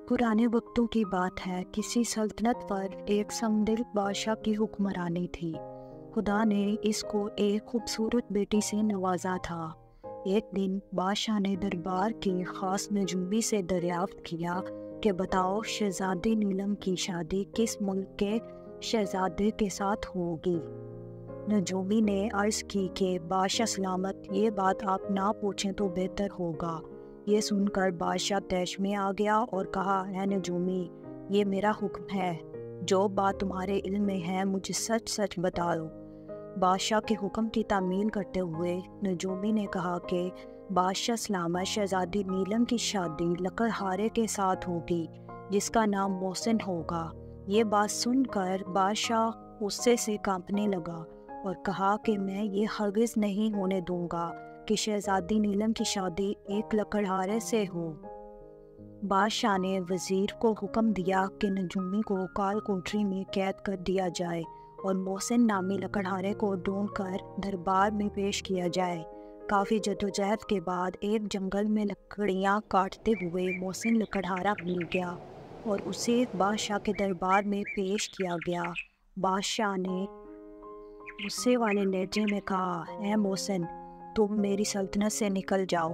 पुराने वक्तों की बात है। किसी सल्तनत पर एक समदिल बादशाह की हुक्मरानी थी। खुदा ने इसको एक खूबसूरत बेटी से नवाजा था। एक दिन बादशाह ने दरबार की खास नजूमी से दरियाफ्त किया कि बताओ, शहजादी नीलम की शादी किस मुल्क के शहजादे के साथ होगी। नजूमी ने अर्ज़ की कि बादशाह सलामत, ये बात आप ना पूछें तो बेहतर होगा। ये सुनकर बादशाह तैश में आ गया और कहा, है नजूमी, ये मेरा हुक्म है, जो बात तुम्हारे इल्म में है मुझे सच सच बता दो। बादशाह के हुक्म की तामील करते हुए नजूमी ने कहा कि बादशाह सलामत, शहजादी नीलम की शादी लकड़हारे के साथ होगी जिसका नाम मोहसिन होगा। ये बात सुनकर बादशाह गुस्से से कांपने लगा और कहा कि मैं ये हरगिज़ नहीं होने दूंगा कि शहजादी नीलम की शादी एक लकड़हारे से हो। बादशाह ने वज़ीर को हुक्म दिया कि नजूमी को काल कोठरी में कैद कर दिया जाए और मोहसिन नामी लकड़हारे को ढूंढकर दरबार में पेश किया जाए। काफ़ी जदोजहद के बाद एक जंगल में लकड़ियाँ काटते हुए मोहसिन लकड़हारा मिल गया और उसे बादशाह के दरबार में पेश किया गया। बादशाह ने गुस्से वाले लहजे में कहा, ऐ मोहसिन, तुम मेरी सल्तनत से निकल जाओ।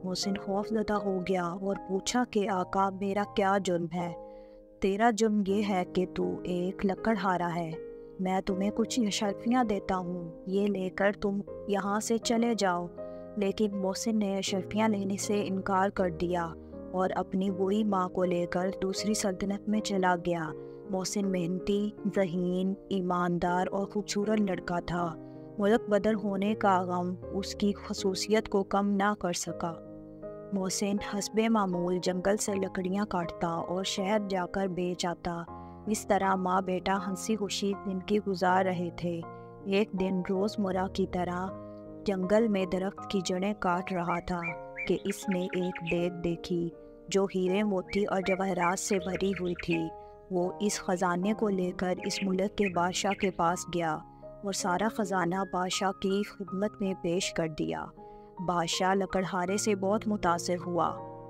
मोहसिन खौफज़दा हो गया और पूछा कि आका, मेरा क्या जुर्म है? तेरा जुर्म ये है कि तू एक लकड़हारा है। मैं तुम्हें कुछ अशर्फियाँ देता हूँ, ये लेकर तुम यहाँ से चले जाओ। लेकिन मोहसिन ने अशर्फियाँ लेने से इनकार कर दिया और अपनी बूढ़ी माँ को लेकर दूसरी सल्तनत में चला गया। मोहसिन मेहनती, ज़हीन, ईमानदार और खूबसूरत लड़का था। मुल्क बदल होने का गम उसकी खसूसियत को कम ना कर सका। मोहसिन हस्बे मामूल जंगल से लकड़ियाँ काटता और शहर जाकर बेच आता। इस तरह माँ बेटा हंसी खुशी जिंदगी गुजार रहे थे। एक दिन रोज़मर्रा की तरह जंगल में दरख्त की जड़ें काट रहा था कि इसने एक बेग देखी जो हीरे मोती और जवाहरात से भरी हुई थी। वो इस ख़जाने को लेकर इस मुल्क के बादशाह के पास गया और सारा ख़जाना बादशाह की खिदमत में पेश कर दिया। बादशाह लकड़हारे से बहुत मुतासिर हुआ।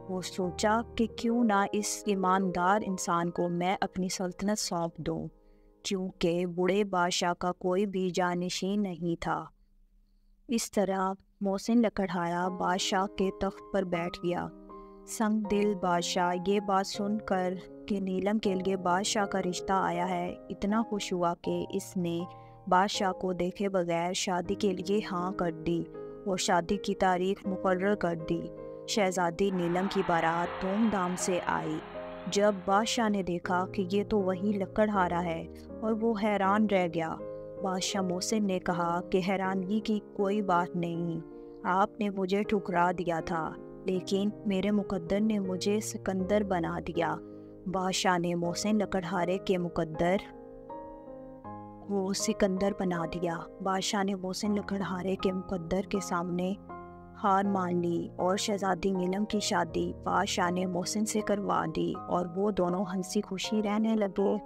वो सोचा कि क्यों ना इस ईमानदार इंसान को मैं अपनी सल्तनत सौंप दूँ, क्योंकि बूढ़े बादशाह का कोई भी जानशीन नहीं था। इस तरह मोहसिन लकड़हारा बादशाह के तख्त पर बैठ गया। संग दिल बादशाह ये बात सुनकर कि नीलम के लिए बादशाह का रिश्ता आया है, इतना खुश हुआ कि इसने बादशाह को देखे बगैर शादी के लिए हाँ कर दी और शादी की तारीख मुकर्रर कर दी। शहजादी नीलम की बारात धूमधाम से आई। जब बादशाह ने देखा कि ये तो वही लकड़हारा है और वो हैरान रह गया। बादशाह मोहसिन ने कहा कि हैरानगी की कोई बात नहीं, आपने मुझे ठुकरा दिया था, लेकिन मेरे मुकद्दर ने मुझे सिकंदर बना दिया। बादशाह ने मोहसिन लकड़हारे के मुकद्दर को सिकंदर बना दिया। बादशाह ने मोहसिन लकड़हारे के मुकद्दर के सामने हार मान ली और शहजादी नीलम की शादी बादशाह ने मोहसिन से करवा दी और वो दोनों हंसी खुशी रहने लगे।